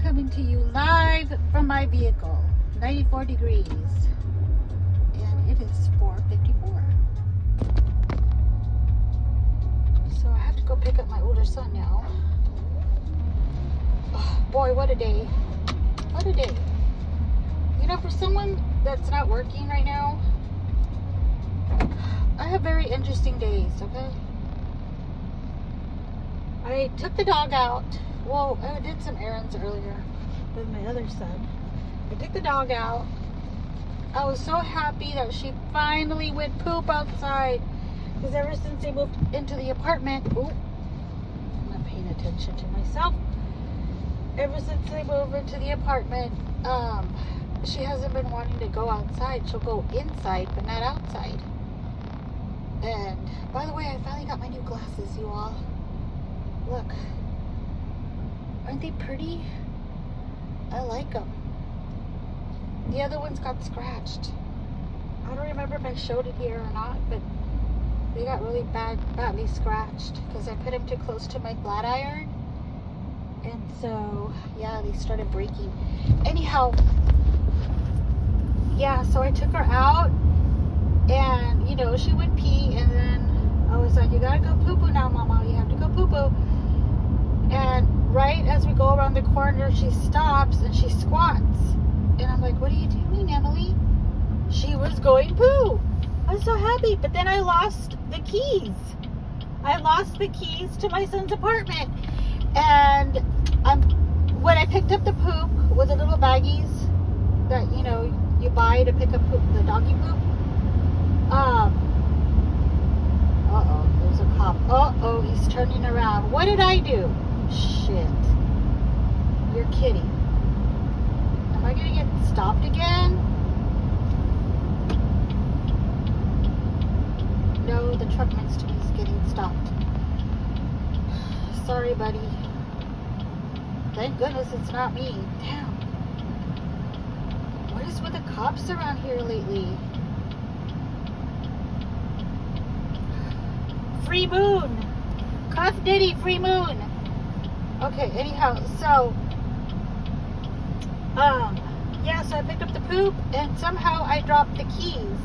coming to you live from my vehicle. 94 degrees. And it is 4:54. So I have to go pick up my older son now. Oh, boy, what a day. What a day. You know, for someone that's not working right now, I have very interesting days, okay? I took the dog out. Well, I did some errands earlier with my other son. I took the dog out. I was so happy that she finally went poop outside. Because ever since they moved into the apartment, I'm not paying attention to myself. Ever since they moved into the apartment, she hasn't been wanting to go outside. She'll go inside, but not outside. And by the way, I finally got my new glasses, you all. Look. Aren't they pretty? I like them. The other ones got scratched. I don't remember if I showed it here or not, but they got really badly scratched because I put them too close to my flat iron. And so, yeah, they started breaking. Anyhow, yeah, so I took her out and, you know, she would pee and then I was like, you gotta go poo-poo now, Mama. You have to go poo-poo. And right as we go around the corner, she stops and she squats. And I'm like, what are you doing, Emily? She was going poo. I was so happy. But then I lost the keys. I lost the keys to my son's apartment. And when I picked up the poop with the little baggies that, you know, you buy to pick up poop, the doggy poop. Uh-oh, there's a cop. Uh-oh, he's turning around. What did I do? Shit. You're kidding. Am I gonna get stopped again? No, the truck next to me is getting stopped. Sorry, buddy. Thank goodness it's not me. Damn. What is with the cops around here lately? Free moon. Cuff Diddy, free moon. Okay, anyhow, so, yeah, so I picked up the poop, and somehow I dropped the keys,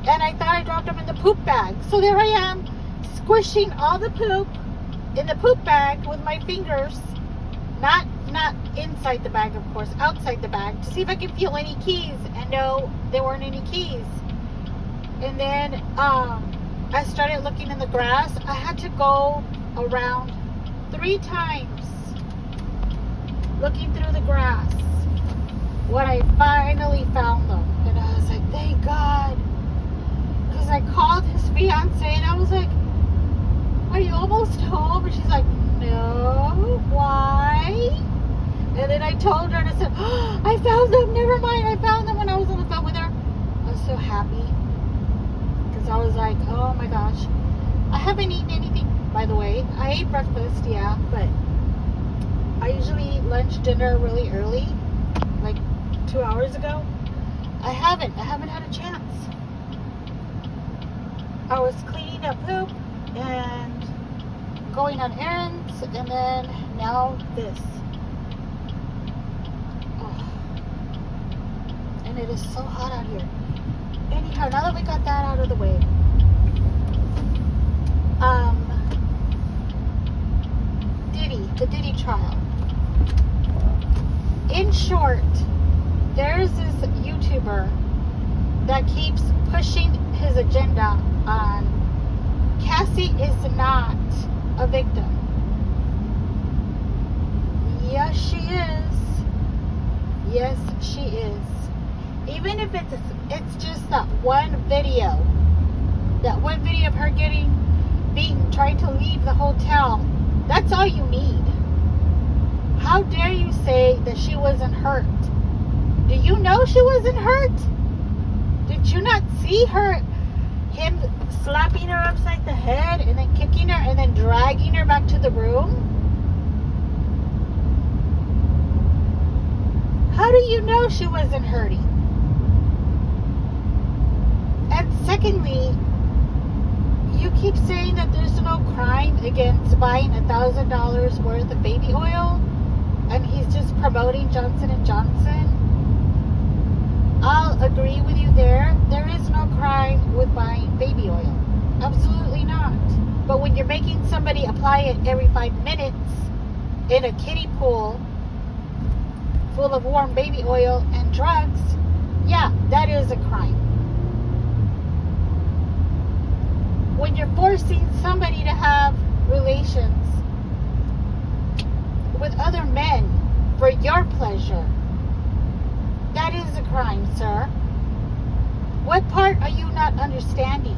and I thought I dropped them in the poop bag, so there I am, squishing all the poop in the poop bag with my fingers, not inside the bag, of course, outside the bag, to see if I could feel any keys, and no, there weren't any keys, and then, I started looking in the grass. I had to go around 3 times looking through the grass when I finally found them. And I was like, thank God. Because I called his fiance and I was like, are you almost home? And she's like, no. Why? And then I told her and I said, oh, I found them. Never mind. I found them when I was on the phone with her. I was so happy. Because I was like, oh my gosh. I haven't eaten anything. By the way, I ate breakfast, yeah, but I usually eat lunch, dinner really early, like 2 hours ago. I haven't had a chance. I was cleaning up poop and going on errands, and then now this. Oh. And it is so hot out here. Anyhow, now that we got that out of the way, the Diddy trial. In short, there's this YouTuber that keeps pushing his agenda on Cassie is not a victim. Yes, she is. Yes, she is. Even if it's just that one video of her getting beaten, trying to leave the hotel. That's all you need. How dare you say that she wasn't hurt? Do you know she wasn't hurt? Did you not see him slapping her upside the head and then kicking her and then dragging her back to the room? How do you know she wasn't hurting? And secondly, you keep saying that there's no crime against buying $1,000 worth of baby oil. and he's just promoting Johnson & Johnson, I'll agree with you there. There is no crime with buying baby oil. Absolutely not. But when you're making somebody apply it every 5 minutes in a kiddie pool full of warm baby oil and drugs, yeah, that is a crime. When you're forcing somebody to have relations with other men for your pleasure, that is a crime, sir. What part are you not understanding?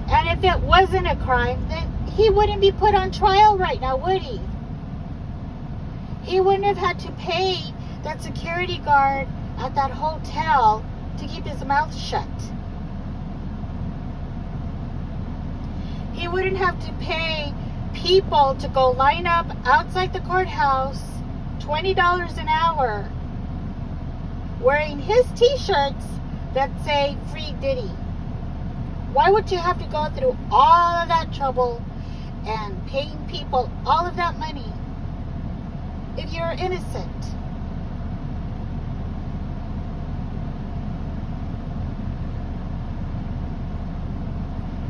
And if it wasn't a crime, then he wouldn't be put on trial right now, would he? He wouldn't have had to pay that security guard at that hotel to keep his mouth shut. He wouldn't have to pay people to go line up outside the courthouse $20 an hour wearing his t-shirts that say Free Diddy. Why would you have to go through all of that trouble and paying people all of that money if you're innocent?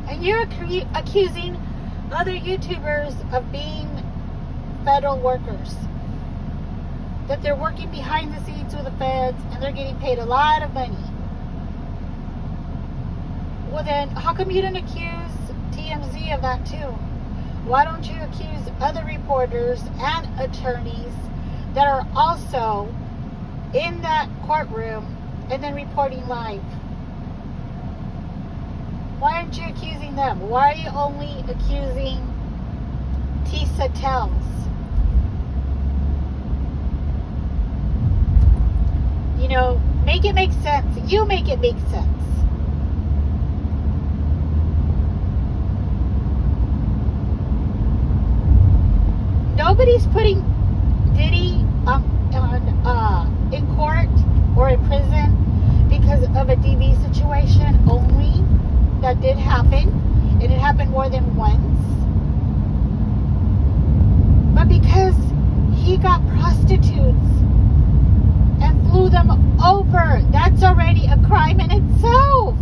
And you're accusing other YouTubers of being federal workers. That they're working behind the scenes with the feds and they're getting paid a lot of money. Well then, how come you didn't accuse TMZ of that too? Why don't you accuse other reporters and attorneys that are also in that courtroom and then reporting live? Why aren't you accusing them? Why are you only accusing Tisa Tells? You know, make it make sense. You make it make sense. Nobody's putting Diddy in court or in prison because of a DV situation only. That did happen, and it happened more than once. But because he got prostitutes and flew them over, that's already a crime in itself.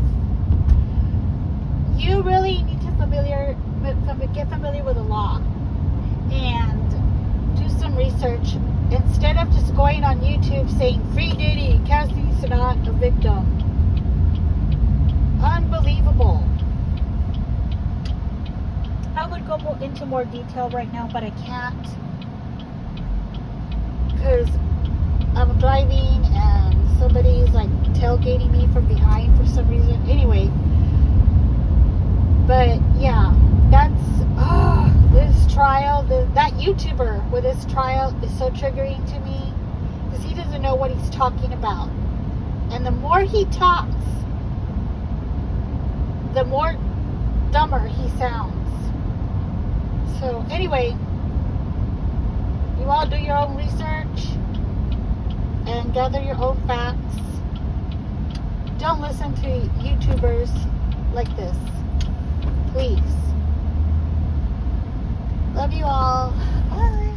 You really need to get familiar with the law and do some research instead of just going on YouTube saying Free Diddy, Cassie Sinat, a victim. Unbelievable. I would go into more detail right now, but I can't because I'm driving and somebody's like tailgating me from behind for some reason. Anyway, but yeah, that's this trial. That YouTuber with this trial is so triggering to me because he doesn't know what he's talking about, and the more he talks, the more dumber he sounds. So anyway, you all do your own research and gather your own facts. Don't listen to YouTubers like this, please. Love you all. Bye.